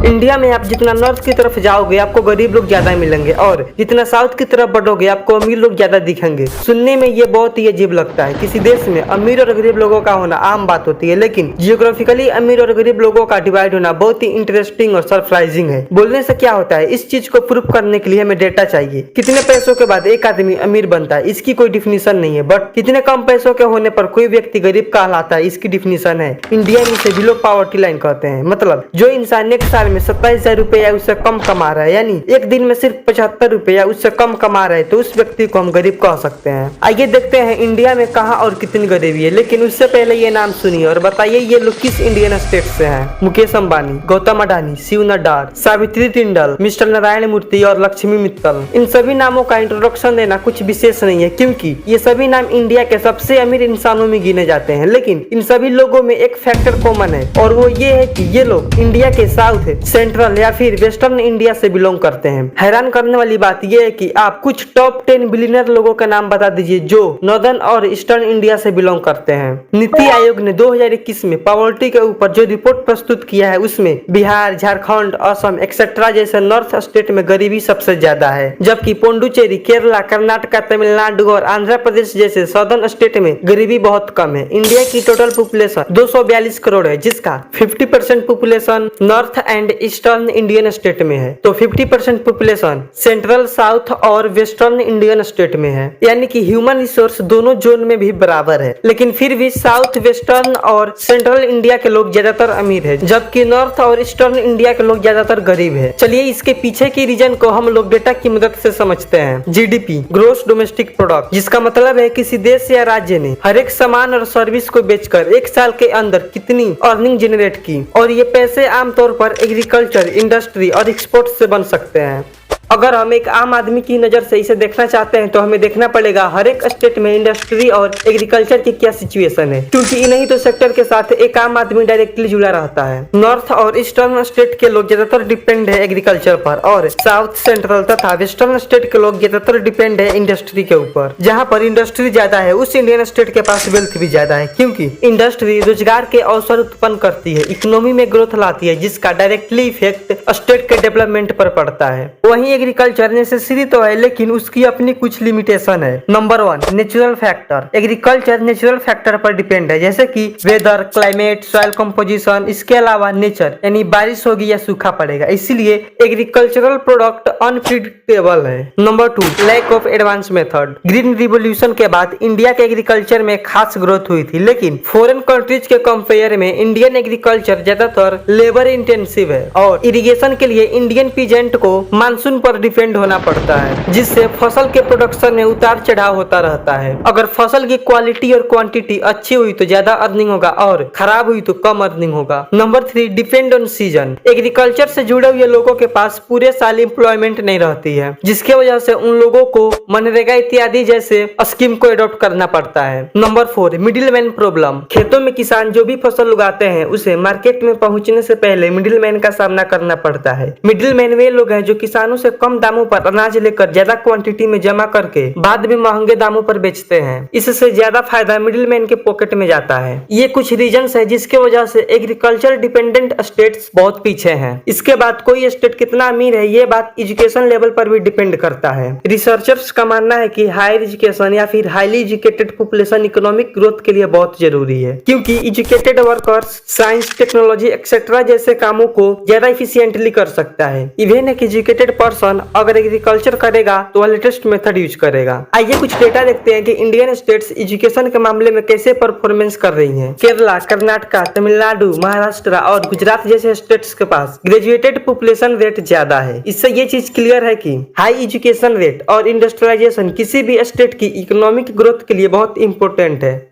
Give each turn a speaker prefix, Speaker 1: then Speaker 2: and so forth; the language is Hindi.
Speaker 1: इंडिया में आप जितना नॉर्थ की तरफ जाओगे आपको गरीब लोग ज्यादा मिलेंगे और जितना साउथ की तरफ बढ़ोगे आपको अमीर लोग ज्यादा दिखेंगे। सुनने में ये बहुत ही अजीब लगता है। किसी देश में अमीर और गरीब लोगों का होना आम बात होती है, लेकिन जियोग्राफिकली अमीर और गरीब लोगों का डिवाइड होना बहुत ही इंटरेस्टिंग और सरप्राइजिंग है। बोलने से क्या होता है, इस चीज को प्रूफ करने के लिए हमें डेटा चाहिए। कितने पैसों के बाद एक आदमी अमीर बनता है इसकी कोई डिफिनीशन नहीं है, बट कितने कम पैसों के होने पर कोई व्यक्ति गरीब कहलाता है इसकी डिफिनीशन है। इंडिया में इसे बिलो पॉवर्टी लाइन कहते हैं। मतलब जो इंसान एक साल में 27,000 रुपए या उससे कम कमा रहा है, यानी एक दिन में सिर्फ 75 रुपए या उससे कम कमा रहा है, तो उस व्यक्ति को हम गरीब कह सकते हैं। आइए देखते हैं इंडिया में कहाँ और कितनी गरीबी है, लेकिन उससे पहले ये नाम सुनिए और बताइए ये लोग किस इंडियन स्टेट से हैं। मुकेश अंबानी, गौतम अडानी, शिव नड्डा, सावित्री जिंदाल, मिस्टर नारायण मूर्ति और लक्ष्मी मित्तल। इन सभी नामों का इंट्रोडक्शन देना कुछ विशेष नहीं है, क्योंकि ये सभी नाम इंडिया के सबसे अमीर इंसानों में गिने जाते हैं। लेकिन इन सभी लोगों में एक फैक्टर कॉमन है और वो ये है कि ये लोग इंडिया के साउथ, सेंट्रल या फिर वेस्टर्न इंडिया से बिलोंग करते हैं। हैरान करने वाली बात यह है कि आप कुछ टॉप 10 बिलियनर लोगों का नाम बता दीजिए जो नॉर्दर्न और ईस्टर्न इंडिया से बिलोंग करते हैं। नीति आयोग ने 2021 में पॉवर्टी के ऊपर जो रिपोर्ट प्रस्तुत किया है उसमें बिहार, झारखंड, असम एक्सेट्रा जैसे नॉर्थ स्टेट में गरीबी सबसे ज्यादा है, जबकि पोंडुचेरी, केरला, कर्नाटक, तमिलनाडु और आंध्र प्रदेश जैसे सदर्न स्टेट में गरीबी बहुत कम है। इंडिया की टोटल पॉपुलेशन 242 करोड़ है, जिसका 50% population north and eastern Indian state में है, तो 50% पॉपुलेशन सेंट्रल, साउथ और वेस्टर्न इंडियन स्टेट में है। यानी कि ह्यूमन रिसोर्स दोनों जोन में भी बराबर है, लेकिन फिर भी साउथ, वेस्टर्न और सेंट्रल इंडिया के लोग ज्यादातर अमीर है, जबकि नॉर्थ और ईस्टर्न इंडिया के लोग ज्यादातर गरीब है। चलिए इसके पीछे की रीजन को हम लोग डेटा की मदद से समझते हैं। जीडीपी, ग्रोस डोमेस्टिक प्रोडक्ट, जिसका मतलब है किसी देश या राज्य ने हर एक सामान और सर्विस को बेचकर एक साल के अंदर कितनी अर्निंग जनरेट की, और ये पैसे आमतौर पर एग्रीकल्चर, इंडस्ट्री और एक्सपोर्ट से बन सकते हैं। अगर हम एक आम आदमी की नजर से इसे देखना चाहते हैं तो हमें देखना पड़ेगा हर एक स्टेट में इंडस्ट्री और एग्रीकल्चर की क्या सिचुएशन है, क्योंकि इन्हीं तो सेक्टर के साथ एक आम आदमी डायरेक्टली जुड़ा रहता है। नॉर्थ और ईस्टर्न स्टेट के लोग ज्यादातर डिपेंड है एग्रीकल्चर पर, और साउथ, सेंट्रल तथा वेस्टर्न स्टेट के लोग ज्यादातर डिपेंड है इंडस्ट्री के ऊपर। जहाँ पर इंडस्ट्री ज्यादा है उस इंडियन स्टेट के पास वेल्थ भी ज्यादा है, क्योंकि इंडस्ट्री रोजगार के अवसर उत्पन्न करती है, इकोनॉमी में ग्रोथ लाती है, जिसका डायरेक्टली इफेक्ट स्टेट के डेवलपमेंट पर पड़ता है। वहीं एग्रीकल्चर नेसेसरी तो है, लेकिन उसकी अपनी कुछ लिमिटेशन है। Number 1, natural factor. Agriculture natural factor पर डिपेंड है, जैसे कि वेदर, क्लाइमेट, सॉइल कंपोजिशन। इसके अलावा नेचर यानी बारिश होगी या सूखा पड़ेगा, इसीलिए एग्रीकल्चरल प्रोडक्ट अनप्रिडिक्टेबल है। Number 2, lack of advance method. Green revolution के बाद इंडिया के एग्रीकल्चर में खास ग्रोथ हुई थी, लेकिन फॉरेन कंट्रीज के कंपेयर में इंडियन एग्रीकल्चर ज्यादातर लेबर इंटेंसिव है और इरिगेशन के लिए इंडियन पीजेंट को मानसून पर डिपेंड होना पड़ता है, जिससे फसल के प्रोडक्शन में उतार चढ़ाव होता रहता है। अगर फसल की क्वालिटी और क्वांटिटी अच्छी हुई तो ज्यादा अर्निंग होगा और खराब हुई तो कम अर्निंग होगा। Number 3, depend on season. Agriculture से जुड़े हुए लोगों के पास पूरे साल एम्प्लॉयमेंट नहीं रहती है, जिसके वजह से उन लोगों को मनरेगा इत्यादि जैसे स्कीम को एडॉप्ट करना पड़ता है। Number 4, middle man problem. खेतों में किसान जो भी फसल उगाते हैं उसे मार्केट में पहुंचने से पहले मिडिल मैन का सामना करना पड़ता है। मिडिल मैन वे लोग हैं जो किसानों से कम दामों पर अनाज लेकर ज्यादा क्वांटिटी में जमा करके बाद में महंगे दामों पर बेचते हैं। इससे ज्यादा फायदा मिडिल मैन के पॉकेट में जाता है। ये कुछ रीजंस है जिसके वजह से एग्रीकल्चर डिपेंडेंट स्टेट्स बहुत पीछे हैं। इसके बाद कोई स्टेट कितना अमीर है ये बात एजुकेशन लेवल पर भी डिपेंड करता है। रिसर्चर्स का मानना है कि हायर एजुकेशन या फिर highly educated population economic growth के लिए बहुत जरूरी है, क्योंकि educated workers science, technology etcetera जैसे कामों को ज्यादा इफिशिएंटली कर सकता है। इवन एक एजुकेटेड पर्सन अगर एग्रीकल्चर करेगा तो वह लेटेस्ट मेथड यूज करेगा। आइए कुछ डेटा देखते हैं कि इंडियन स्टेट्स एजुकेशन के मामले में कैसे परफॉर्मेंस कर रही हैं। केरला, कर्नाटक, तमिलनाडु, महाराष्ट्र और गुजरात जैसे स्टेट्स के पास ग्रेजुएटेड पॉपुलेशन रेट ज्यादा है। इससे ये चीज क्लियर है कि हाई एजुकेशन रेट और इंडस्ट्रियलाइजेशन किसी भी स्टेट की इकोनॉमिक ग्रोथ के लिए बहुत इंपॉर्टेंट है।